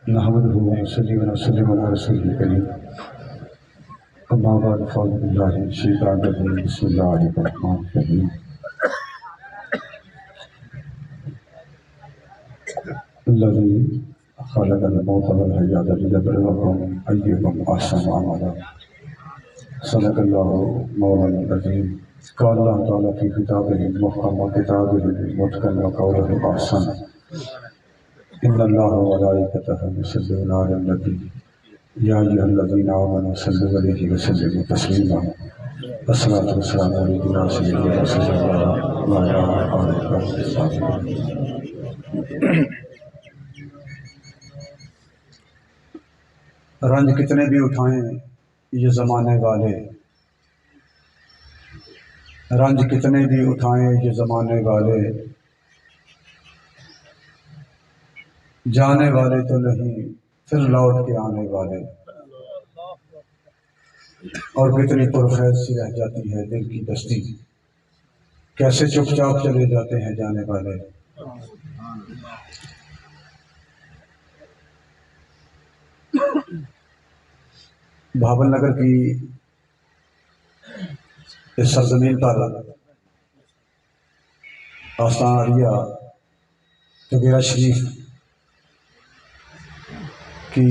नहमदुहु व नसल्ली व नसल्लिमु अला रसूलिल करीम। अम्मा बअद फ़अऊज़ु बिल्लाहि मिनश शैतानिर रजीम। बिस्मिल्लाहिर रहमानिर रहीम। अल्लज़ी ख़लक़ल मौत वल हयात लियबलुवकुम अय्युकुम अहसनु अमला। सदक़ल्लाहु मौलाना अज़ीम। क़ाल अल्लाहु तआला फ़ी किताबिहिल मुहकम व किताबिहिल मुतक़न व क़ौलिहिल अहसन। इन्नल्लाहा व मलाइकतहु युसल्लूना अलन नबी या अय्युहल्लज़ीना आमनू सल्लु अलैहि व सल्लिमू तस्लीमा। अस्सलातु वस्सलामु अलैका या सय्यदी रसूलल्लाह व अला आलिहि व सहाबिहि। रंज कितने भी उठाएं ये ज़माने वाले, रंज कितने भी उठाएं ये ज़माने वाले, जाने वाले तो नहीं फिर लौट के आने वाले। और कितनी पुरखैर सी रह जाती है दिल की बस्ती, कैसे चुपचाप चले जाते हैं जाने वाले। भावल नगर की इस सरजमीन पर आस्तान आलिया तगीरा शरीफ की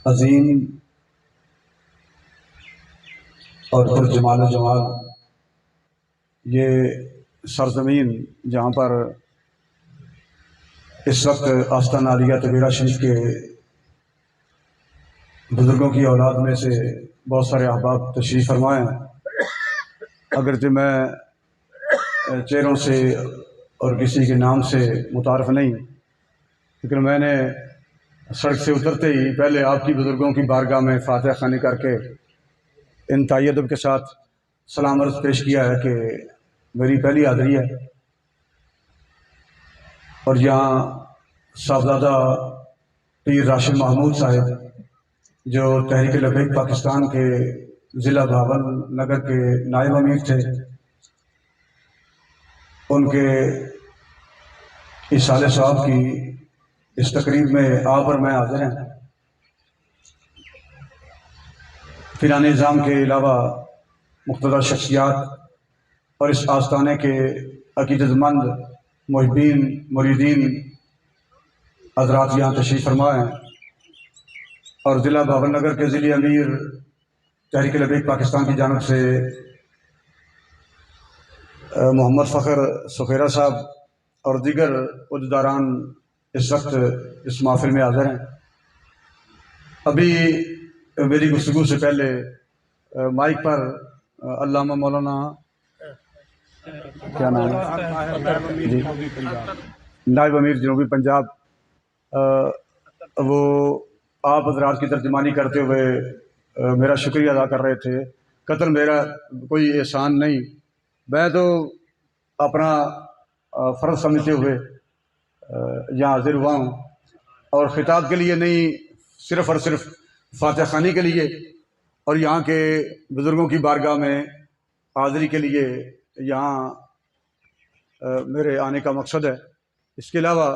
अजीम और पुरजमाल जमाल ये सरजमीन जहाँ पर इस वक्त आस्तान आलिया तगीरा शरीफ के बुजुर्गों की औलाद में से बहुत सारे अहबाब तशरीफ़ फरमाए हैं। अगरचे मैं चेहरों से और किसी के नाम से मुतारफ़ नहीं, लेकिन मैंने सड़क से उतरते ही पहले आपकी बुजुर्गों की बारगाह में फातिहा ख़ानी करके इंतहाई अदब के साथ सलाम अर्ज़ पेश किया है कि मेरी पहली हाज़िरी है और यहाँ साहबज़ादा पीर राशिद महमूद साहिब जो तहरीक लबैक पाकिस्तान के ज़िला भावल नगर के नायब अमीर थे, उनके इसाले साहब की इस तकरीब में आप और मैं हाजिर हैं। फिरान निज़ाम के अलावा मुख्तदर शख्सियात और इस आस्थाने के अकीदतमंद मुहिब्बीन मुरीदीन हज़रात यहाँ तशरीफ़ फरमा हैं और ज़िला भावल नगर के ज़िले अमीर तहरीक लबैक पाकिस्तान की जानिब से मोहम्मद फ़खर सुखेरा साहब और दीगर उहदेदारान इस वक्त इस महफिल में हाज़िर हैं। अभी मेरी गुफ्तगू से पहले माइक पर अल्लामा मौलाना क्या नाम है जी, नायब अमीर जनूबी पंजाब, वो आप हज़रात की तर्जमानी करते हुए मेरा शुक्रिया अदा कर रहे थे। कतल मेरा कोई एहसान नहीं, मैं तो अपना फ़र्ज़ समझते हुए यहाँ हाजिर हुआ हूँ और ख़िताब के लिए नहीं, सिर्फ़ और सिर्फ फातिहा ख़ानी के लिए और यहाँ के बुज़ुर्गों की बारगाह में हाज़िरी के लिए यहाँ मेरे आने का मकसद है। इसके अलावा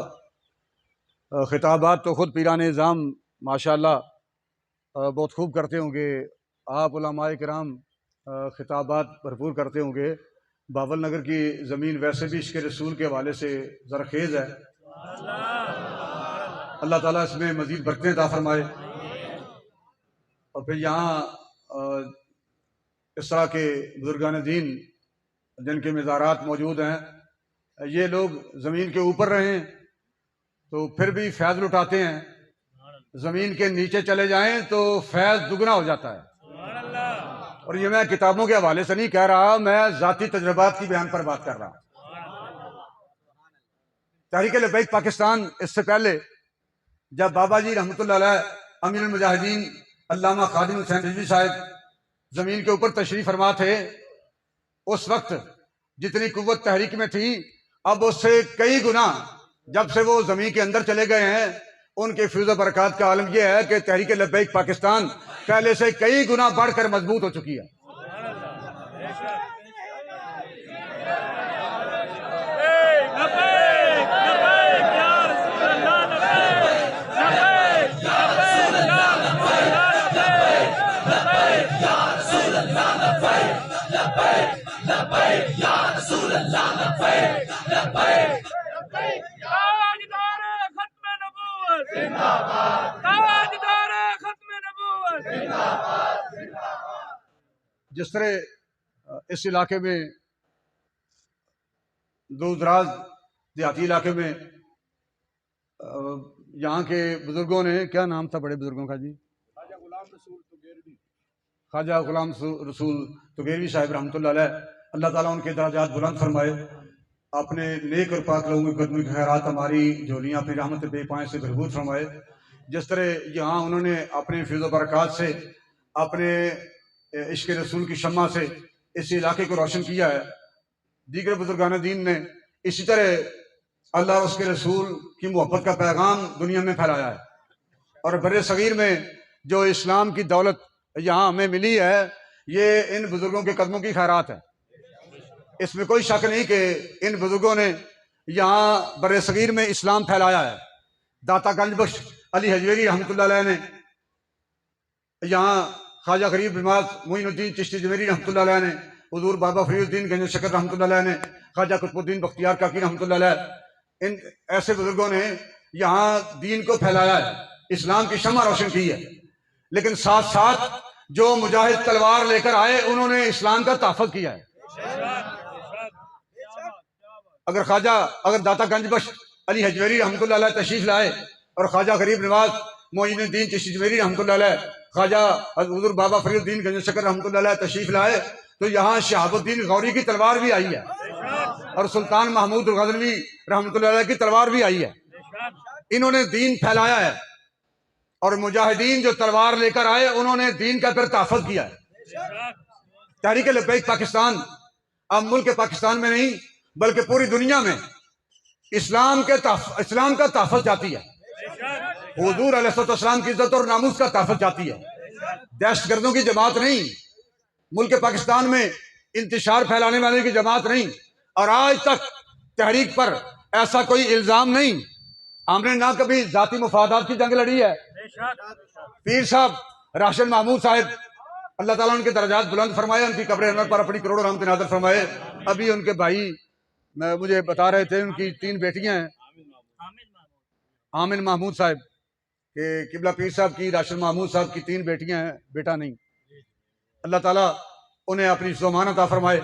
ख़िताबात तो ख़ुद पीरान निज़ाम माशाअल्लाह बहुत खूब करते होंगे, आप उलमाए किराम ख़िताबात भरपूर करते होंगे। भावल नगर की ज़मीन वैसे भी इसके रसूल के हवाले से ज़रख़ेज़ है। अल्लाह ताला इसमें मज़ीद बरकतें अता फरमाए। और फिर यहाँ इस तरह के बुज़ुर्गान दीन जिनके मज़ारात मौजूद हैं, ये लोग ज़मीन के ऊपर रहें तो फिर भी फैज़ लुटाते हैं, ज़मीन के नीचे चले जाएं तो फैज़ दुगना हो जाता है। और ये मैं किताबों के हवाले से नहीं कह रहा, मैं ज़ाती तजुर्बात की बयान पर बात कर रहा हूँ। तहरीक लबैक पाकिस्तान इससे पहले जब बाबा जी रहमतुल्लाह अलैह अमीरुल मुजाहिदीन अल्लामा खादिम हुसैन रिजवी साहब ज़मीन के ऊपर तशरीफ़ फरमा थे, उस वक्त जितनी कुव्वत तहरीक में थी, अब उससे कई गुना जब से वो ज़मीन के अंदर चले गए हैं, उनके फ्यूज़ बरक़ात का आलम यह है कि तहरीक लबैक पाकिस्तान पहले से कई गुना बढ़कर मजबूत हो चुकी है। ताजदार खत्म नबूवत जिंदाबाद, ताजदार खत्म नबूवत जिंदाबाद। जिस तरह इस इलाके में दूर दराज देहाती इलाके में यहाँ के बुजुर्गों ने, क्या नाम था बड़े बुजुर्गों का जी, ख्वाजा गुलाम रसूल तुगेरवी साहिब रहमतुल्लाह अलैह, अल्लाह ताला उनके दराजात बुलंद फरमाए। अपने नेक और पाक लोगों की कदमी खैरात हमारी झोलियाँ अपनी रहमत बेपाएँ से भरपूर फरमाए। जिस तरह यहाँ उन्होंने अपने फिज़ो बरक़ात से, अपने इश्क़ रसूल की शम्मा से इस इलाके को रोशन किया है, दीगर बुजुर्गान दीन ने इसी तरह अल्लाह और उसके रसूल की मोहब्बत का पैगाम दुनिया में फैलाया है। और बड़े सगीर में जो इस्लाम की दौलत यहाँ हमें मिली है, ये इन बुजुर्गों के कदमों की खैरात है। इसमें कोई शक नहीं कि इन बुजुर्गों ने यहाँ बड़े सगीर में इस्लाम फैलाया है। दाता गंज बख्श अली हजवेरी रहमतुल्लाह अलैह ने यहाँ, ख्वाजा गरीब नवाज मोइनुद्दीन चिश्ती जवेरी रहमतुल्लाह अलैह ने, हुजूर बाबा फरीदुद्दीन गंज शकर रहमतुल्लाह अलैह ने, ख्वाजा कुतुबुद्दीन बख्तियार काकी रहमतुल्लाह अलैह, इन ऐसे बुजुर्गों ने यहाँ दीन को फैलाया है, इस्लाम की शम्मा रोशन की है। लेकिन साथ साथ जो मुजाहिद तलवार लेकर आए, उन्होंने इस्लाम का तहफ़्फ़ुज़ किया है। अगर दाता गंज बख्श अली हजवेरी रहमतुल्लाह अलैह तशरीफ लाए और ख्वाजा गरीब नवाज मोइनुद्दीन चिश्ती जवेरी रहमतुल्लाह अलैह, ख्वाजा हुजूर बाबा फरीदुद्दीन गंज शकर रहमतुल्लाह अलैह तशरीफ लाए, तो यहाँ शहाबुद्दीन गौरी की तलवार भी आई है और सुल्तान महमूद गजनवी रहमतुल्लाह अलैह की तलवार भी आई है। इन्होंने दीन फैलाया है और मुजाहिदीन जो तलवार लेकर आए, उन्होंने दीन का फिर तहफ़्फ़ुज़ किया है। तहरीक लब्बैक पाकिस्तान अब मुल्क पाकिस्तान में नहीं बल्कि पूरी दुनिया में इस्लाम का तहफ़्फ़ुज़ चाहती है। हुजूर अलैहिस्सलाम की इज्जत और नामूस का तहफ़्फ़ुज़ चाहती है। दहशतगर्दों की जमात नहीं, मुल्क पाकिस्तान में इंतशार फैलाने वाले की जमात नहीं। और आज तक तहरीक पर ऐसा कोई इल्ज़ाम नहीं, हमने ना कभी जाती मुफादात की जंग लड़ी है। पीर साहब राशिद महमूद साहब, अल्लाह ताला उनके दर्जात बुलंद फरमाए, उनकी कब्र अनवर पर अपनी करोड़ों रहमत नाज़िल फरमाए। अभी उनके भाई मुझे बता रहे थे, उनकी 3 बेटियां हैं, आमिन महमूद साहब के किबला पीर साहब की, राशिद महमूद साहब की 3 बेटियां हैं, बेटा नहीं। अल्लाह ताला उन्हें अपनी ज़मानत अता फरमाए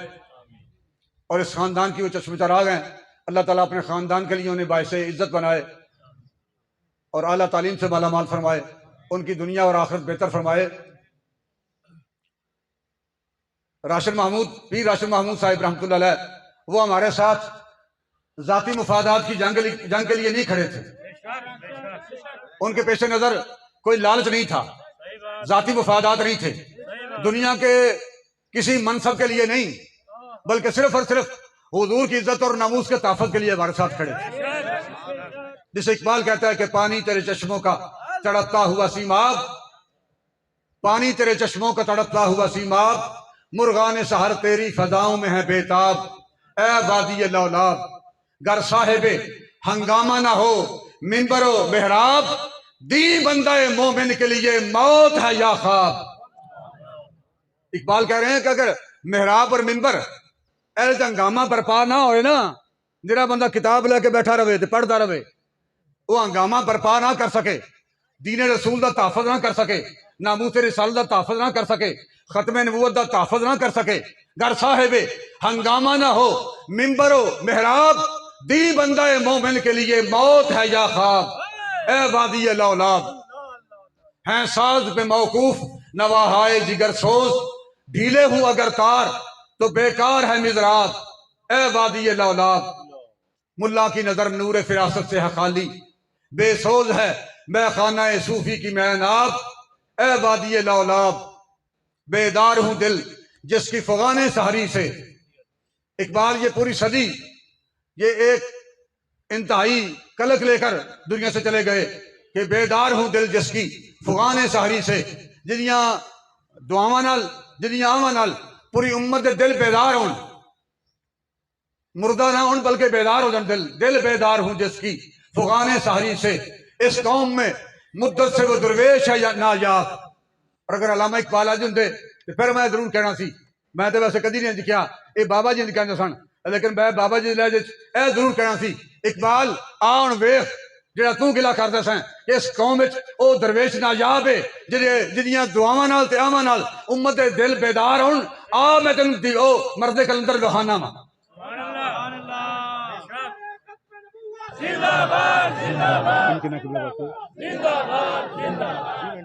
और इस ख़ानदान की वो चश्मे चराग हैं। अल्लाह ताला अपने ख़ानदान के लिए उन्हें बाइस इज़्ज़त बनाए और आला तालीम से माला माल फरमाए, उनकी दुनिया और आखिरत बेहतर फरमाए। राशिद महमूद, पीर राशिद महमूद साहिब रहमतुल्लाह अलैह, वो हमारे साथ जाती मुफादात की जंग के लिए नहीं खड़े थे। उनके पेश नज़र कोई लालच नहीं था, जाती मुफादात नहीं थे, दुनिया के किसी मनसब के लिए नहीं, बल्कि सिर्फ और सिर्फ हुजूर की इज्जत और नामूस के तहफ़्फ़ुज़ के लिए हमारे साथ खड़े थे। जिसे इकबाल कहता है कि पानी तेरे चश्मों का तड़पता हुआ सीमाब, पानी तेरे चश्मों का तड़पता हुआ सीमाब, मुर्गान सहर तेरी फजाओं में है बेताब। ए वादी लौलाब गर साहिबे हंगामा ना हो, मिंबरो मेहराब, दी बंदाए मोमिन के लिए मौत है या ख्वाब। इकबाल कह रहे हैं कि अगर मेहराब और मिंबर ऐसे हंगामा बर्पा ना होए ना, जरा बंदा किताब लेके बैठा रहे तो पढ़ता रहे, वो हंगामा बर्पा ना कर सके, दीन रसूल का तहफ़्फ़ुज़ ना कर सके, नामूस रिसालत का तहफ़्फ़ुज़ ना कर सके, खत्म नबूवत का तहफ़्फ़ुज़ ना कर सके, घर साहिबे हंगामा ना हो, मिंबरो मेहराब, दी बंदाए मोमिन के लिए मौत है या ख्वाब। ए वादी लौलाब हैं साज पे मौकूफ नवाहाए जिगर सोज, ढीले हूं अगर तार तो बेकार है मिज़राब। ए वादी लौलाब मुल्ला की नजर नूर फिरासत से है खाली, बेसोज है मैं खाना सूफी की मैनाब। ए वादी लौलाब बेदार हूं दिल जिसकी फगाने सहरी से। इकबाल ये पूरी सदी ये एक इंतहाई कलक लेकर दुनिया से चले गए कि बेदार हूं दिल जिसकी फगाने सहरी से, जिनिया दुआवां नाल जिनिया आवां नाल पूरी उम्मत दे दिल बेदार होन, मुर्दा ना होन बल्कि बेदार हो जान। दिल बेदार हूं जिसकी फगाने सहरी से, इस कौम में मुद्दत से वो दुर्वेश है या ना याद। और अगर अल्लामा इकबाल आज होंदे तो फिर मैं जरूर कहना सी, मैं तो वैसे कदी नहीं लिखा ये बाबा जी कहते सन, लेकिन मैं बाबा जी लहजे यह जरूर कहना सी, इकबाल आ हुण वेख जिहड़ा तू गिला करदा सैं, इस कौम विच ओ दरवेश नायाब है जिहदियां दुआवां नाल ते आवां नाल उम्मत दे दिल बेदार होण। आ मैं तैनूं ओ मर्दे कलंदर विखाना वा। जिंदाबाद जिंदाबाद जिंदाबाद जिंदाबाद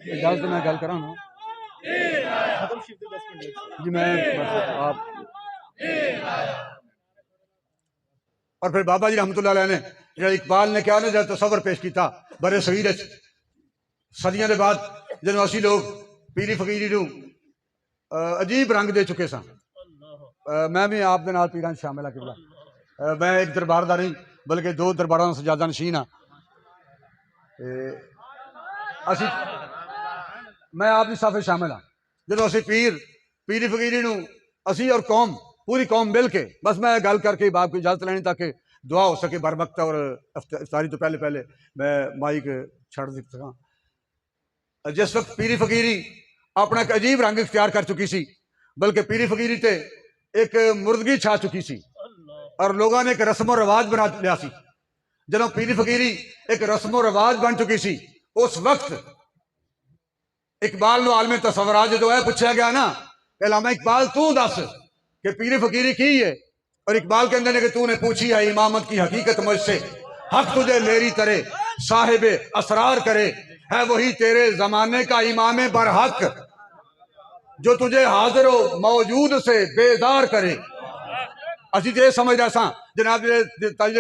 इजाजत मैं गल करा ना जी, मैं आप और फिर बाबा जी रहमतुल्लाह अलैह ने जो इकबाल ने क्या ना जब तसव्वुर पेश किया बड़े सगीर सदियों के बाद जो असी लोग पीरी फकीरी नूं अजीब रंग दे चुके सा। मैं भी आप दे नाल पीरां शामिल हाँ किबला। मैं एक दरबार दा नहीं बल्कि दो दरबारां दा सजादा नशीन हाँ। असी मैं आप दी साफे शामिल हाँ। जो असी पीरी फकीरी नूं असी और कौम पूरी कौम मिल के बस मैं गल करके बाप की इजाजत लेनी ताकि दुआ हो सके बर वक्त और इफ्तारी तो पहले पहले मैं माइक छड़ सका। जिस वक्त पीरी फकीरी अपना एक अजीब रंग इख्तियार कर चुकी सी, बल्कि पीरी फकीरी ते एक मुर्दगी छा चुकी सी और लोगों ने एक रस्म रिवाज बना लिया सी। जदों पीरी फकीरी एक रस्म रिवाज बन चुकी सी, उस वक्त इकबाल नूं आलमे तसव्वुरात जो है पूछा गया ना, अल्लामा इकबाल तू दस कि पीरी फकीरी की है, और इकबाल कहते हैं कि तूने पूछी है इमामत की हकीकत मुझसे, हक तुझे मेरी तरह साहिब असरार करे, है वही तेरे जमाने का इमाम बरहक, जो तुझे हाजिर मौजूद से बेदार करे। असी तो यह समझ रहा सा जनाब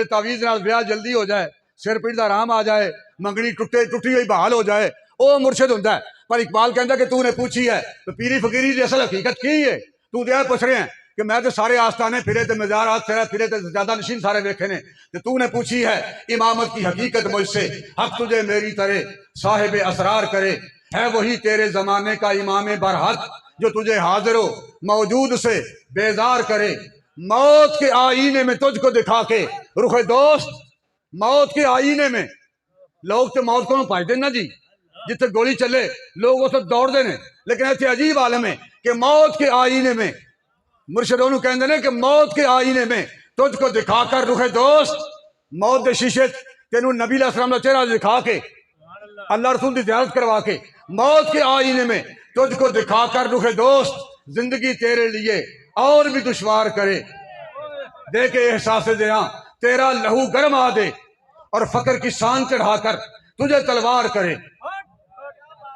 तावीज़ नाल ब्याह जल्दी हो जाए, सिर पीड़ का आराम आ जाए, मंगनी टुटी हुई बहाल हो जाए, वह मुर्शद होंदा है। पर इकबाल कहता कि तूने पूछी है तो पीरी फकीरी की असल हकीकत की है, तू तो पूछ रहे हैं कि मैं तो सारे आस्थाने फिरे तो मज़ारात फिरे तो ज्यादा नशीन सारे वेखे ने, तो तूने पूछी है इमामत की हकीकत मुझसे, हक तुझे मेरी तरह साहिब असरार करे, है वही तेरे जमाने का इमाम बरहक, जो तुझे हाजिर मौजूद से बेजार करे। मौत के आईने में तुझको दिखा के रुखे दोस्त, मौत के आईने में लोग तो मौत को भजते ना जी, जिथे गोली चले लोग उस दौड़ते हैं, लेकिन इतने अजीब आलम है कि मौत के आईने में मुर्शदों कहते हैं कि मौत के आईने में तुझको दिखाकर रुखे दोस्त, मौत के शीशे तेनू नबी अलैहिस्सलाम का चेहरा दिखा के अल्लाह रसूल की ज़ियारत करवा के मौत के आईने में तुझको दिखाकर रुखे दोस्त, जिंदगी तेरे लिए और भी दुश्वार करे, दे के एहसास दया तेरा लहू गर्म आ दे, और फकर की शान चढ़ाकर तुझे तलवार करे।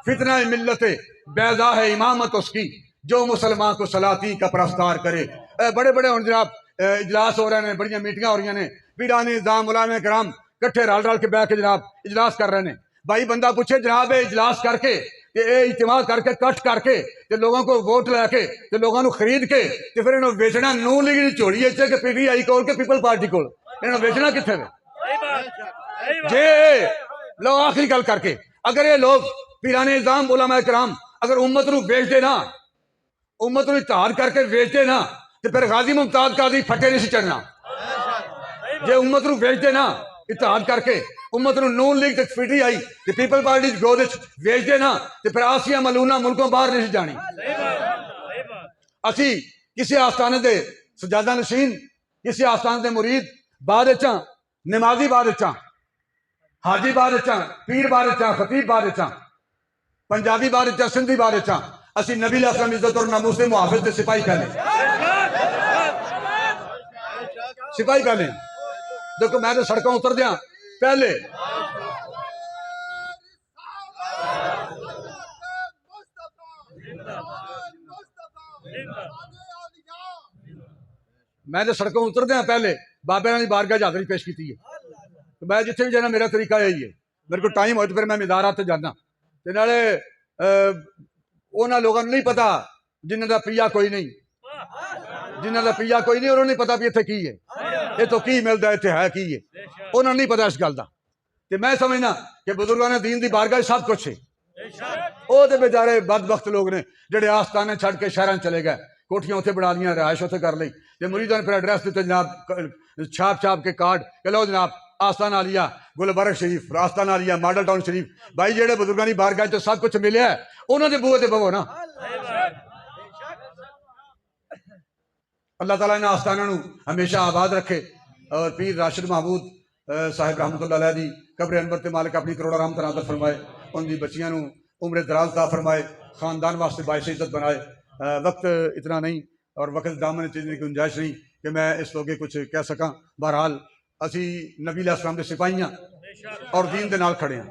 फितना मिल्लत बैजा है इमामत उसकी, जो मुसलमान को सलाती का प्रस्तार करे। बड़े बड़े हुण जनाब इजलास हो रहे हैं, बड़ियां मीटिंगां हो रही ने, पीरानी निज़ाम उलमा कराम कट्ठे रल के बैठ के जनाब इजलास कर रहे हैं। भाई बंदा पूछे जनाब इजलास करके इज्तिमा करके कट करके ते लोगों को वोट लैके ते लोगों को खरीद के ते फिर इन्होंने बेचना नून लीग की झोली है कि पीटीआई कोल के पीपल पार्टी कोल, इन्होंने बेचना कितने जे लो। आखिरी गल करके अगर ये लोग पीराने निज़ाम उलमा कराम अगर उम्मत नूं बेचते ना, उम्मत नूं इत्तेहाद करके बेचते ना, तो फिर गाजी मुमताज काजी फटे नहीं चढ़ना। जे उम्मत नूं बेचते ना इत्तेहाद करके उम्मत नूं नून लीग तक पीटीआई ते पीपल पार्टी गोद बेचते ना, तो फिर आसिया मलूना मुल्कों बाहर नहीं जानी। असी किसी आस्थाने दे सजादा नशीन, किसी आस्थाने दे मुरीद बाद चा, नमाजी बाद चा, हाजी बाद चा, पीर बाद चा, खतीब बाद चा, पंजाबी बाद चा, सिंधी बाद चा, असी नबी अलैहिस्सलाम इज्जत और नामूस के मुहाफिज ते सिपाही पहले सिपाही पहले। देखो मैं तो सड़कों उतर दिया पहले मैं तो सड़कों उतर दिया पहले बाबे की बारगाह हाज़री पेश की है। तो मैं जिथे भी जाना मेरा तरीका यही है, मेरे को टाइम हो तो फिर मैं मज़ारात जाना, ते नाले उन्होंने लोगों को नहीं पता जिन्हों का पिया कोई नहीं, जिन्हों का पिया कोई नहीं, उन्होंने नहीं पता भी इतने की है, ये तो की मिलता इतने है की है, उन्होंने नहीं पता इस गल का। तो मैं समझना कि बुजुर्गों ने दीन की बारगाह सब कुछ है। वो तो बेचारे बदबख्त लोग ने जेडे आस्थाने छड़ के शहर चले गए, कोठियां उत्थे बना लिया, रहायश उत्थे कर ली, तो मुरीदां ने फिर एड्रैस दिते जनाब छाप छाप के कार्ड के लो जनाब आस्थाना लिया गुलबर्ग शरीफ, आस्थाना लिया मॉडल टाउन शरीफ। भाई जेडे बुजुर्गों की बारगाह तो सब कुछ मिले उन्होंने बूहे ते बवो ना, अल्लाह ताला इन्हां आस्थानां नूं हमेशा आबाद रखे और पीर राशिद महमूद साहिब रहमतुल्लाह अलैह दी कब्र अनवर ते मालिक अपनी करोड़ा रहमत नाज़िल फरमाए, उनकी बच्चियां नूं उम्र दराज अता फरमाए, खानदान वास्ते बाइस इज्जत बनाए। वक्त इतना नहीं और वक्त दामन चीज़ की गुंजाइश नहीं कि मैं इस लोगे कुछ कह सकां। बहरहाल असी नबी अलैहिस्सलाम दे सिपाही हां और दीन दे नाल खड़े हैं।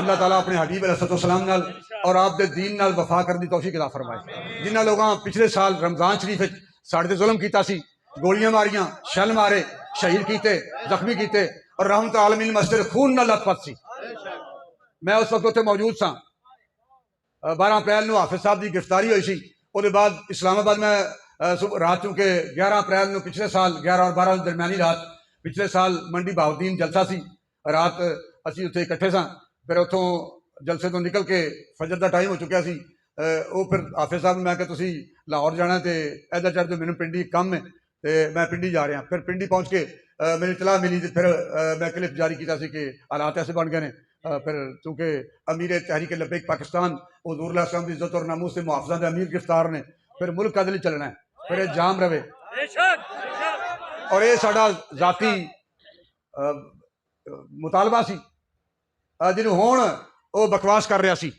अल्लाह ताला अपने हबीब अलैहिस्सलाम नाल और आप दे दीन नाल वफा करने की तौफीक अता फरमाए। जिन्हां लोगां पिछले साल रमजान शरीफ साढ़े ते जुल्म कीता सी, गोलियां मारियां, शल मारे, शहीद कीते, जख्मी कीते और रहमत आलमीन मस्जिद खून नाल लथपथ सी। मैं उस वक्त उत्थे मौजूद सा। 12 अप्रैल नूं हाफिज साहब की गिरफ्तारी हुई सी। उसके बाद इस्लामाबाद में रात चूंकि 11 अप्रैल नूं पिछले साल 11 और 12 दरमियानी रात पिछले साल मंडी बहाउद्दीन जलसा सी। रात असी उत्थे इकट्ठे सां। फिर उत्थों जलसे तो निकल के फजर का टाइम हो चुका सी। वो फिर हाफिज साहब मैं कि तुसीं लाहौर जाना तो इधर चढ़ जो, मैनू पिंडी कम है तो मैं पिंडी जा रहा। फिर पिंडी पहुँच के मेरी इतलाह मिली तो फिर मैं क्लिप जारी किया कि हालात ऐसे बन गए हैं। फिर चूँकि अमीर तहरीक लब्बैक पाकिस्तान हुज़ूर अलैहिस्सलाम की इज्जत और नामूस से मुहाफ़िज़ा के अमीर गिरफ्तार ने, फिर मुल्क कदली चलना है, फिर ये जाम रवे और ये साडा जाती मुतालबा सी। जिन्होंने हुण वो बकवास कर रहा सी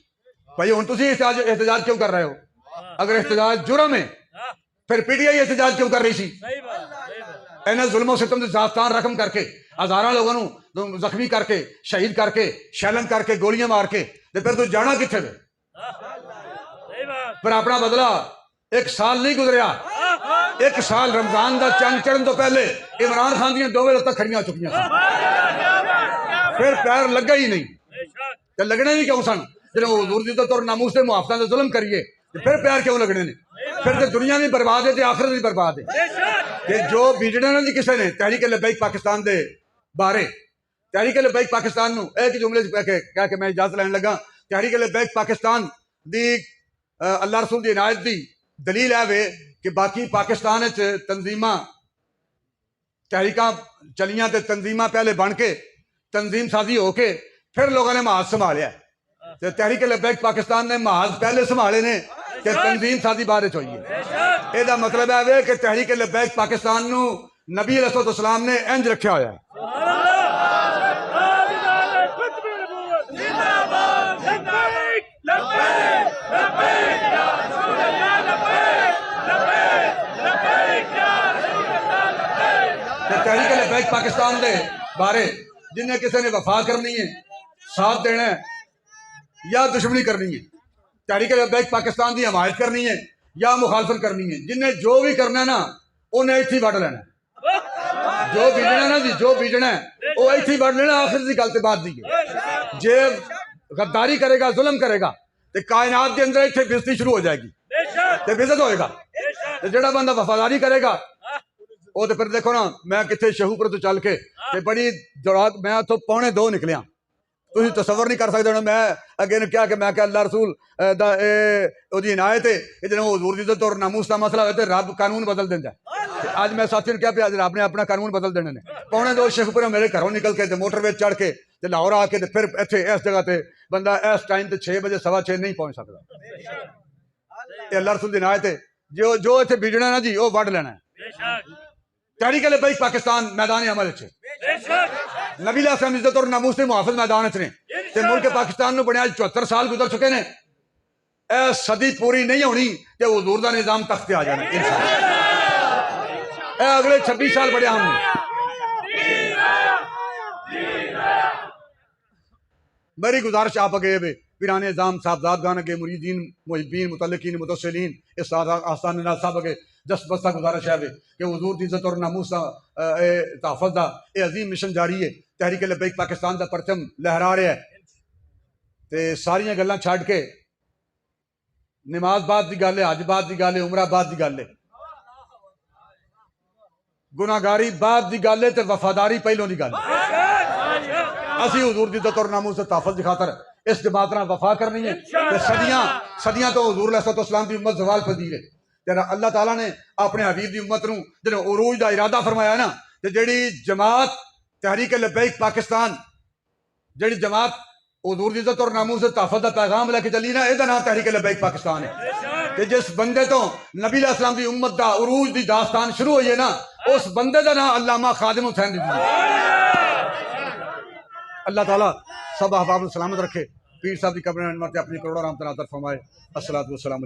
भाई हुण तुसीं एहतजाज क्यों कर रहे हो? अगर एहतजाज जुर्म है फिर पीटीआई एहतजाज क्यों कर रही सी? इन्हें जुल्मों सितम से जाफ्तान रकम करके हज़ारां लोगों नूं जख्मी करके, शहीद करके, शैलन करके, गोलियां मार के ते फिर तू जाना कित्थे वे? फिर अपना बदला 1 साल नहीं गुजरिया, 1 साल रमजान का चंद चढ़न तो पहले इमरान खान दी दोवें लत्तां खड़ियां हो चुकियां सन। फिर पैर लगा ही नहीं तो लगने भी क्यों सन? जो हुज़ूर दी इज्जत और नामूस से मुहाफ़िज़ां दा जुल्म करिए तो फिर पैर क्यों लगने ने? फिर तो दुनिया भी बर्बाद है तो आखिरत भी बर्बाद है। कि जो बीजने ना जी किसी ने तहरीक लब्बैक पाकिस्तान के बारे, तहरीक लब्बैक पाकिस्तान नूं एक जुमले कह के मैं इजाजत लैन लगा। तहरीक लब्बैक पाकिस्तान दी अल्लाह रसूल की इनायत की दलील है वे कि बाकी पाकिस्तान तंजीमां तहरीकां चलियां तो तंजीमां पहले बन के तंजीम साजी होके फिर लोगों ने महाज संभालिया। तो तहरीक लब्बैक पाकिस्तान ने महाज पहले संभाले ने कि तंजीम साजी बाद च होई है। ਇਹਦਾ मतलब है वे कि तहरीक लब्बैक पाकिस्तान नूं नबी अलैहिस्सलाम ने इंज रखा होया है। तहरीक लब्बैक पाकिस्तान के बारे जिन्हें किसी ने वफा करनी है, साथ देना है या दुश्मनी करनी है, तहरीक लब्बैक पाकिस्तान की हमायत करनी है या मुखालफत करनी है, जिन्हें जो भी करना है ना उन्हें इत्थे वड़ लेना। जो बीजना ना जी, जो बीजना है वो इत्थे वड़ लेना। आखिर की गल तो बात दी है। जे गद्दारी करेगा, जुल्म करेगा तो कायनात के अंदर इत्थे बेइज्जती शुरू हो जाएगी तो बेइज्जत होएगा। तो जिहड़ा बंदा वफादारी करेगा वो तो फिर देखो ना, मैं कितने शहूपुर तो चल के बड़ी दौरान मैं उतो 2:45 निकलिया। तुम तसवर नहीं कर सकते हो। मैं अगे ने क्या कि मैं अल्लाह रसूल दी इनायत है कि जो हुज़ूर दी इज्जत और नामूस का मसला हो तो रब कानून बदल देंदा है। अज मैं साथी ने क्या भी अज रब ने अपना कानून बदल देने ने। 2:45 शेखपुरा मेरे घरों निकल के मोटरवे चढ़ के लाहौर आके फिर इत्थे इस जगह से बंदा इस टाइम से 6 बजे 6:15 नहीं पहुंच सकता। ये अल्लाह रसूल दी इनायत है। जो जो इत्थे बीजना ना जी वो वड़ लेना है। तहरीक लब्बैक पाकिस्तान मैदान अमल च नबी अलैहिस्सलाम इज्जत और नामूस के मुहाफिज मैदान च ने ते मुल्क पाकिस्तान नूं बनिया 74 साल गुजर चुके ने। ए सदी पूरी नहीं होनी कि हुज़ूर दा निज़ाम तख्त आ जाना। ए अगले 26 साल बड़े हम मेरी गुजारिश आप अगे वे पीराने निज़ाम साहबजादगान अगे मुरीदीन मुहिब्बीन मुतल्लिकीन मुतस्सिलीन इस आस्थान नाल सब अगे दस्तबस्ता गुजारिश है वे कि हुज़ूर दी इज्जत और नामूस दा तहफ़्फ़ुज़ दा ये अजीम मिशन जारी है। तहरीक लब्बैक पाकिस्तान का परचम लहरा रहा है तो सारियां गल्लां छड्ड के नमाज बाद की गल है, हज बाद की गल है, उमरा बाद की गल है, गुनाहगारी बाद की गल है तो वफादारी पहलों की गल है। असी हुज़ूर दी इज्जत और नामूस दा तहफ़्फ़ुज़ की खातर इस जमात नाल वफा करनी है। सदियां तो हुज़ूर अलैहिस्सलाम की उम्मत ज़वाल पजीर है। तेरा अल्लाह ताला ने अपने हबीब की उम्मत नूं जो उरूज का इरादा फरमाया ना तो जिहड़ी जमात तहरीक लब्बैक पाकिस्तान जिहड़ी जमात हजूर की इज्जत और नामूस से तहफ़्फ़ुज़ का पैगाम लेके चली ना, ਇਹਦਾ नाम तहरीक लबैक पाकिस्तान है। ते जिस बंदे तो नबी अलैहिस्सलाम की उम्मत का उरूज की दास्तान शुरू हुई है ना, उस बंदे का नाम अल्लामा खादिम हुसैन दी। अल्लाह ताला सब अहबाब सलामत रखे, पीर साहब की कब्र में अपनी करोड़ों रहमत नाज़िल फरमाए। अस्सलातु वस्सलामु अलैकुम।